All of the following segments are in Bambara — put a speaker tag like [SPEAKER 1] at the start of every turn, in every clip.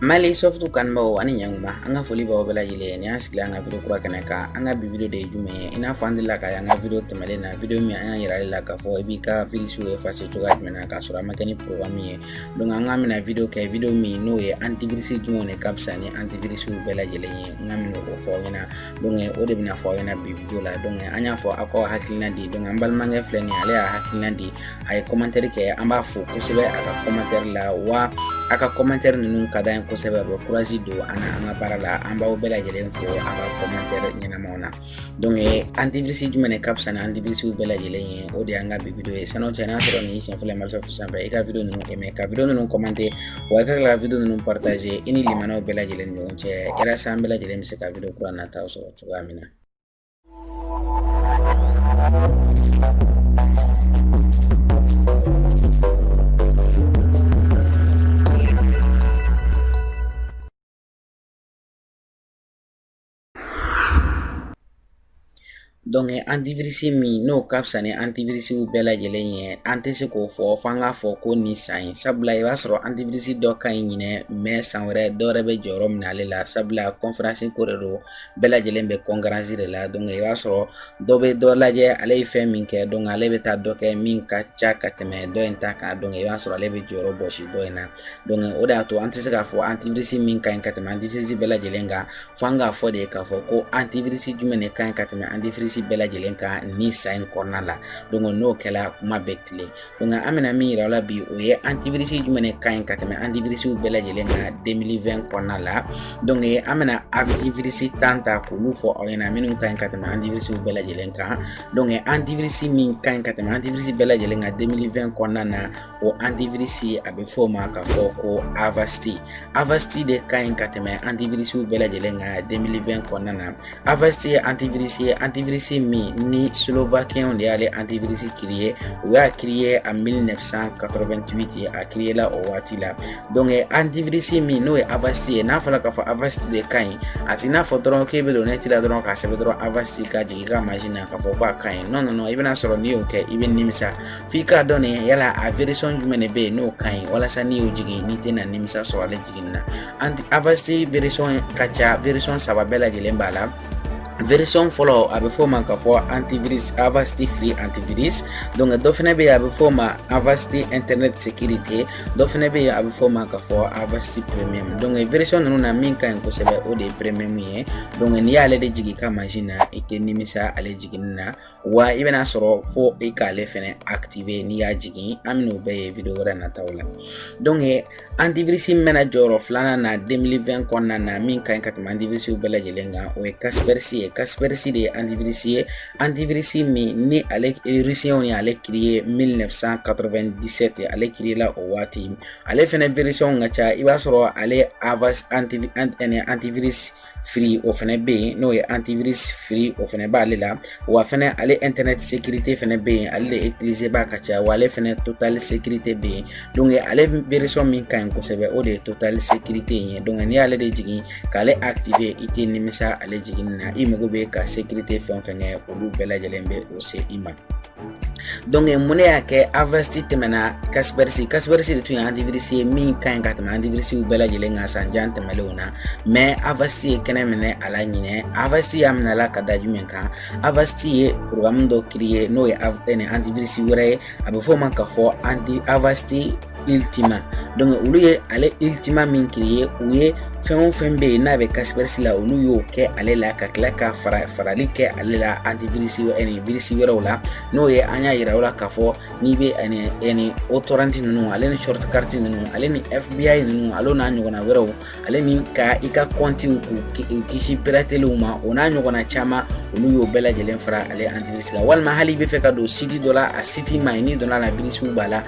[SPEAKER 1] Mali softu kan bawo ani nyanguma anga foli bawo bela jile ni asili anga video kura kanaka anga bi video de jume ina fandila ka anga video temale na video mi anga yirale la ka fo ebika video e fasi tuga mena ka sura makani program ye donc anga mina video ka video mi no ye antivirus jumo ne kapsa ni antivirus bela jile ye anga mi no fo yana donc o de bina fo yana bi video la donc anya fo ako hakilina di donc ambal manga fleni ale hakilina di ay commentaire ke amba fo ko sebe aka commentaire la wa aka commentaire nunu kada ko sebe ro courage do ana bara la amba o bela jelen fo aka commentaire nyina mona donc antivirus jumene kapsa na antivirus bela jelen o de anga bi video e sano chana so ni sen fle mal so samba e ka video nunu e me ka video nunu commenter wa ka la video nunu partager ini limana o bela jelen no che era sam bela jelen se ka video ko na ta so to gamina. Donc antivirus mi no kapsa ni antivirus bela jelen ye antese ko fo fanga fo ko ni sai sabla e wasro antivirus do kan nyine me sanwere do rebe jorom na lela sabla conference ko ro bela jelen be congrès la donc e wasro do be do laje ale fe min ke donc ale be ta do ke min ka chaka teme do enta ka donc e wasro ale be joro boshi do ena donc o da to antese ka fo antivirus min kan ka teme antivirus bela jelen ga fanga fo de ka fo ko antivirus jumene kan ka teme antivirus bela jelen ka ni sign corner la donc no kala kuma bekle donc amena mi rawla bi o ye antivirus jumene kan ka teme antivirus bela jelen ka 2020 corner la donc amena antivirus tanta ko lu fo oyena minun kan ka teme antivirus bela jelen ka donc antivirus min kan ka teme antivirus bela jelen ka 2020 corner na o antivirus abe fo ma ka fo ko Avast de kan ka teme antivirus bela jelen ka 2020 corner na Avast antivirus mi ni slovakien on est antivirus créé ou a créé en 1988 a créé là au wati là donc antivirus mi no Avast na fala ka fa Avast de kan atina fotron ke be donner tila don ka se be don Avast ka jiga machine ka fo ba kan non ibena soro ni o ke ibn nimisa fika donner yala a version jumene be no kan wala sa ni o jigi ni tena nimisa so ale jigina anti Avast version kacha version sababela gelembala version follow abe forma ka fo antivirus Avast free antivirus donc do fene be abe forma Avast internet security do fene be abe forma ka fo Avast premium donc version no na min kan ko sebe o de premium ye donc ni ale de jigi ka machine e ke nimisa ale jigina wa ibena soro fo e ka le fene activer ni ya jigi amino be video na tawla donc antivirus manager of lana na 2020 konna na min kan ka antivirus bela jelenga o Kaspersky de antivirus mi ni ale Rusien ni ale créé 1997 ale créé la o wati ale fene version ngacha iba soro ale Avast antivirus free o fene be no antivirus free o fene ba lela wa fene ale internet sécurité fene be ale utiliser ba kacha wa ale fene total sécurité be donc ale version min kan ko sebe o de total sécurité ye donc ni ale de jigi ka ale activer ite nimisa ale jigi na imogo be ka sécurité fene o lu bela jelembe o se ima donc mune yake Avast temena Kaspersky de tu antivirus min kan ka tama antivirus bela jelenga sanjan temelona mais Avast kene mene ala nyine Avast amna la kada jumenka Avast programme do créer no antivirus wore abe fo man ka fo Avast Ultima donc uluye ale Ultima min créer ouye fen be na be Kaspersky la olu yo ke ale la ka klaka farali ke ale la antivirus virus wora la no ye anya ira wala ka fo ni be ene autorant nunu ale ni shortcut nunu ale ni FBI nunu alo na nyogona wora ale ni ka ika konti ku kishi pirate luma ona nyogona chama olu yo bela jelen fara ale antivirus la wal ma hali be fe ka do $60 a city mine $, la virus bala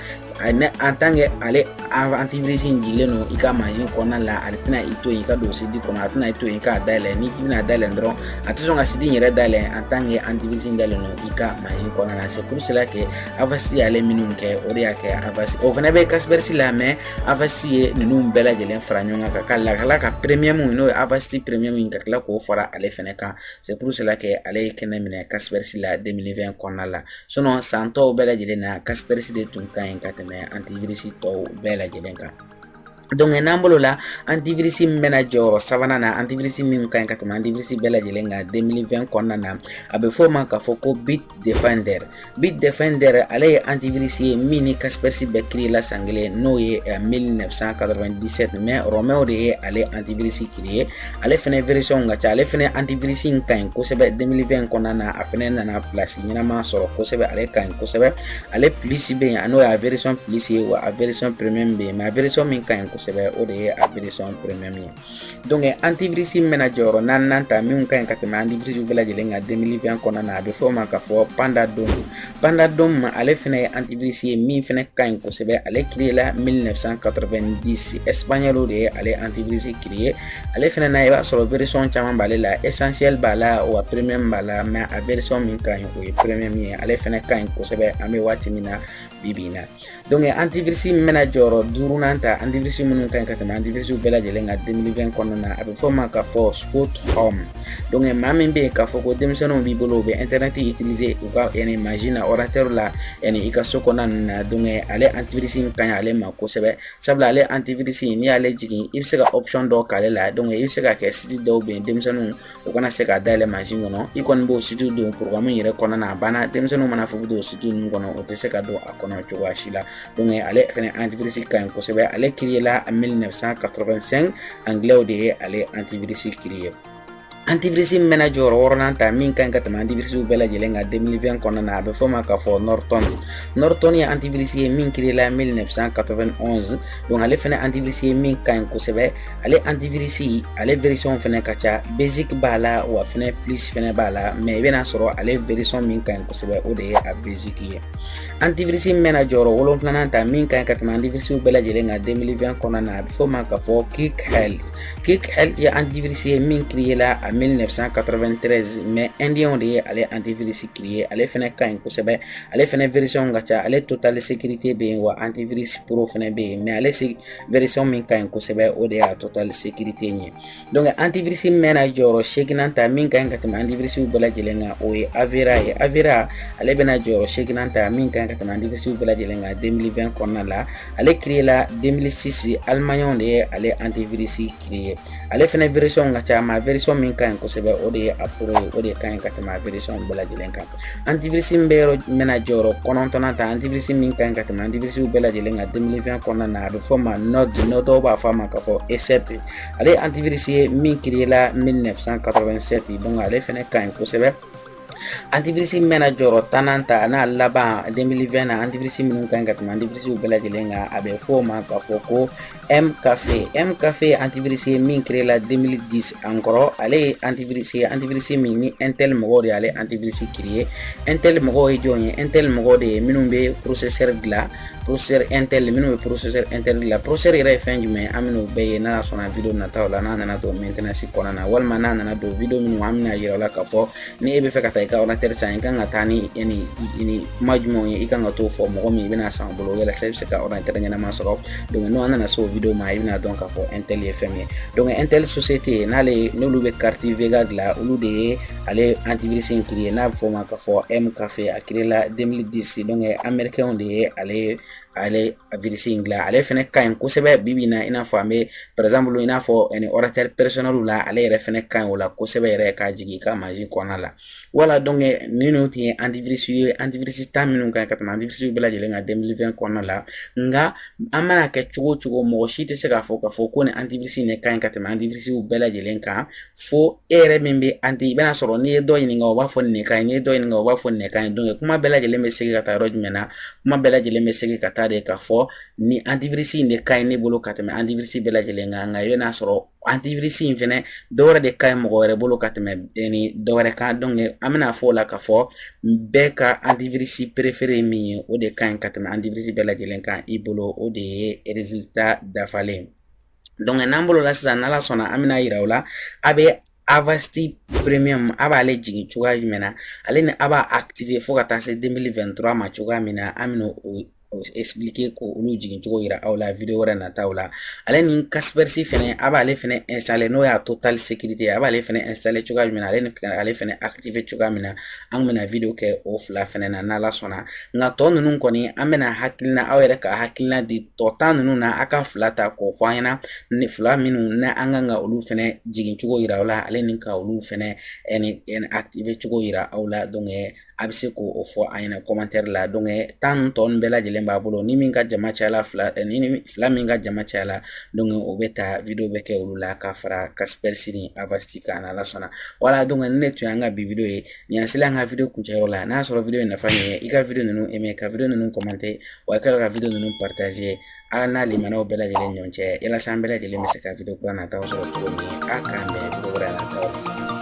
[SPEAKER 1] en tant que ale antivirus njile no ika machine kona la alpina ito ika do sidi kona atuna ito ika dale ni kina dale ndron atison nga sidi nyere dale en tant que antivirus ndale no ika machine kona la c'est pour cela que Avast ale minun ke ori ake Avast o fana be Kaspersky la mais Avast nunu bela jelen franyonga ka kala ka premium no Avast premium inka kala ko fara ale fana ka c'est pour cela que ale kena mine Kaspersky la 2020 kona la sono santo bela jelen na Kaspersky de tun kan ka mais antivirus to bela jelenka donc n'an bolo la antivirus min bɛna jɔyɔrɔ sabanan na antivirus min ka ɲi ka tɛmɛ antivirus bɛɛ lajɛlen kan 2020 kɔnɔna na a bɛ fɔ o ma k'a fɔ ko Bitdefender. Bitdefender ale ye antivirus ye min ni Kaspersky bɛɛ créé la san kelen n'o ye 1997 mais Romeo de ye ale antivirus créé. Ale fɛnɛ version ka ca, ale fɛnɛ antivirus in ka ɲi kosɛbɛ 2020 kɔnɔna na a fɛnɛ nana place ɲɛnama sɔrɔ kosɛbɛ, ale ka ɲi kosɛbɛ. Ale plus bɛ yen n'o ye a version plus ye wa a version premium bɛ yen mais a version min ka ɲi kosɛbɛ o de ye a version premium ye. donc antivirus min bɛna jɔyɔrɔ naaninan ta min ka ɲi ka tɛmɛ antivirus bɛɛ lajɛlen kan 2020 kɔnɔna na a bɛ fɔ o ma k'a fɔ Pandadom. Pandadom ale fɛnɛ ye antivirus ye min fɛnɛ ka ɲi kosɛbɛ, ale créé la 1990, espagnol de ye ale antivirus créé. ale fɛnɛ na i b'a sɔrɔ version caman b'ale la, essentiel b'a la wa premium b'a la mais a version min ka ɲi o ye premium ye. ale fɛnɛ ka ɲi kosɛbɛ an bɛ waati min na bibi in na. donc antivirus min bɛna jɔyɔrɔ duurunan ta antivirus minnu ka ɲi ka tɛmɛ antivirus bɛɛ lajɛlen kan 2020 kɔnɔna na a bɛ fɔ o ma k'a fɔ Spot Home. donc maa min bɛ yen k'a fɔ ko denmisɛnninw b'i bolo u bɛ internet utiliser u ka machine na ordinateur la i ka so kɔnɔna ninnu na. donc ale antivirus in ka ɲi ale ma kosɛbɛ, sabula ale antivirus in n'i y'ale jigin i bɛ se ka option dɔw k'ale la. donc i bɛ se ka kɛ site dɔw bɛ yen denmisɛnninw u kana se ka dayɛlɛ machine kɔnɔ, i kɔni b'o site don programme yɛrɛ kɔnɔna na a banna. denmisɛnninw mana fɔ k'u don site ninnu kɔnɔ o tɛ se ka don a kɔnɔ cogoya si la. donc ale fɛnɛ antivirus ka ɲi kosɛbɛ, ale créé la 1985, anglais de ye ale antivirus créé. antivirus min bɛna jɔyɔrɔ wɔɔrɔnan ta min ka ɲi ka tɛmɛ antivirus bɛɛ lajɛlen kan 2020 kɔnɔna na a bɛ fɔ o ma k'a fɔ Norton. Norton ye antivirus ye min créé la 1991, donc ale fɛnɛ antivirus ye min ka ɲi kosɛbɛ. ale antivirus ale version fɛnɛ ka ca, basic b'a la wa fɛnɛ plus fɛnɛ b'a la mais i bɛna sɔrɔ ale version min ka ɲi kosɛbɛ o de ye a basic ye. antivirus min bɛna jɔyɔrɔ wolonfilanan ta min ka ɲi ka tɛmɛ antivirus bɛɛ lajɛlen kan 2020 kɔnɔna na a bɛ fɔ o ma k'a fɔ Quick Health. Quick Health ye antivirus ye min créé la 1993 mais indien de ye ale antivirus créé. ale fɛnɛ ka ɲi kosɛbɛ, ale fɛnɛ version ka ca, ale total sécurité bɛ yen wa antivirus pro fɛnɛ bɛ yen mais ale version min ka ɲi kosɛbɛ o de ye a total sécurité ye. donc antivirus min bɛna jɔyɔrɔ seeginan ta min ka ɲi ka tɛmɛ antivirus bɛɛ lajɛlen kan o ye Avira ye. Avira ale bɛna jɔyɔrɔ seeginan ta min ka ɲi ka tɛmɛ antivirus bɛɛ lajɛlen kan 2020 kɔnɔna la. ale créé la 2006, allemand de ye ale antivirus créé. ale fɛnɛ version ka ca mais version min ka ɲi kosɛbɛ o de ye a pro ye, o de ka ɲi ka tɛmɛ a version bɛɛ lajɛlen kan. antivirus min bɛna jɔyɔrɔ kɔnɔntɔnnan ta antivirus min ka ɲi ka tɛmɛ antivirus bɛɛ lajɛlen kan 2020 kɔnɔna na a bɛ fɔ o ma Node dɔw b'a fɔ a ma k'a fɔ E7. ale antivirus ye min créé la 1987, donc ale fɛnɛ ka ɲi kosɛbɛ. antivirus min bɛna jɔyɔrɔ tannan ta n'a laban 2020 na antivirus minnu ka ɲi ka tɛmɛ antivirus bɛɛ lajɛlen kan a bɛ fɔ o ma k'a fɔ ko Mcafé. Mcafé antivirus ye min créé la 2010 encore. ale ye antivirus ye antivirus min ni Intel mɔgɔw de y'ale antivirus créé. Intel mɔgɔw ye jɔn ye? Intel mɔgɔw de ye minnu bɛ processeur dilan, processeur Intel minnu bɛ processeur Intel dilan. processeur yɛrɛ ye fɛn jumɛn ye an bɛn'o bɛɛ ye n'a sɔnna video nataw la, n'a nana don maintenance kɔnɔna na walima n'a nana don video minnu an bɛna yira o la k'a fɔ ni e bɛ fɛ ka taa i ka ordinateur san i kan ka taa ni kuma jumɛnw ye i kan ka t'o fɔ mɔgɔ min i bɛna san o bolo walasa i bɛ se ka ordinateur ɲɛnama sɔrɔ. donc n'o an nana se o video ma i bɛna dɔn k'a fɔ Intel ye fɛn min ye. donc Intel société n'olu bɛ carte Vega dilan olu de ye ale antivirus in créé n'a bɛ fɔ o ma k'a fɔ Mcafé, a créé la 2010, donc américain de ye ale virus in dilan. ale fɛnɛ ka ɲi kosɛbɛ bibi in na i n'a fɔ an bɛ par exemple i n'a fɔ ordinateur personnel la ale yɛrɛ fɛnɛ ka ɲi o la kosɛbɛ yɛrɛ k'a jigin i ka machine kɔnɔna la. wala donc ninnu tun ye antivirus ye, antivirus tan minnu ka ɲi ka tɛmɛ antivirus bɛɛ lajɛlen kan 2020 kɔnɔna la. nka an mana kɛ cogo o cogo mɔgɔ si tɛ se k'a fɔ ko ni antivirus in de ka ɲi ka tɛmɛ antivirus bɛɛ lajɛlen kan fo e yɛrɛ min bɛ i bɛna sɔrɔ n'i ye dɔ ɲininka o b'a fɔ nin de ka ɲi, n'i ye dɔ ɲininka o b'a fɔ nin de ka ɲi. donc kuma bɛɛ lajɛlen bɛ segin ka taa yɔrɔ jumɛn na? kuma bɛɛ lajɛlen bɛ segin ka taa de k'a fɔ ni antivirus in de ka ɲi ne bolo ka tɛmɛ antivirus bɛɛ lajɛlen kan. nka i bɛna sɔrɔ antivirus in fɛnɛ dɔwɛrɛ de ka ɲi mɔgɔ wɛrɛ bolo ka tɛmɛ dɔwɛrɛ kan. donc an bɛna fɔ o la k'a fɔ bɛɛ ka antivirus préféré min ye o de ka ɲi ka tɛmɛ antivirus bɛɛ lajɛlen kan i bolo, o de ye résultat dafalen. donc n'an bolo la sisan n'ala sɔnna an bɛna yira o la a bɛ Avast Premium a b'ale jigin cogoya jumɛn na? ale ni a b'a activer fo ka taa se 2023 ma cogoya min na an bɛna expliquer ko olu jigin cogo yira aw la video wɛrɛ nataw la. Ale ni Kaspersky fɛnɛ a b'ale fɛnɛ installer n'o y'a total sécurité a b'ale fɛnɛ installer cogoya jumɛn na ale fɛnɛ activer cogoya min na an bɛna video kɛ o fila fɛnɛ na n'Ala sɔnna. Nka tɔ ninnu kɔni an bɛna hakilina aw yɛrɛ ka hakilina di tɔ 10 ninnu na a ka fila ta k'o fɔ an ɲɛna ni fila minnu na an kan ka olu fɛnɛ jigin cogo yira aw la ale ni ka olu fɛnɛ activer cogo yira aw la donc a bɛ se k'o fɔ an ɲɛna commentaire la donc 10 tɔ ninnu bɛɛ lajɛlen b'a bolo ni min ka jama cayala ni fila min ka jama cayala donc o bɛ ta video bɛ kɛ olu la ka fara Kaspersky ni Avasti kan n'Ala sɔnna. Voilà donc ni ne tun y'an ka bi video ye nin y'an selen an ka video kuncɛyɔrɔ la n'a sɔrɔ video in nafa ɲɛ i ka video ninnu aimer ka video ninnu commenter wa i ka video ninnu partager an n'a limanaw bɛɛ lajɛlen ɲɔgɔn cɛ walasa an bɛɛ lajɛlen bɛ se ka video kura nataw sɔrɔ cogo min a k'an bɛn video wɛrɛ nataw la.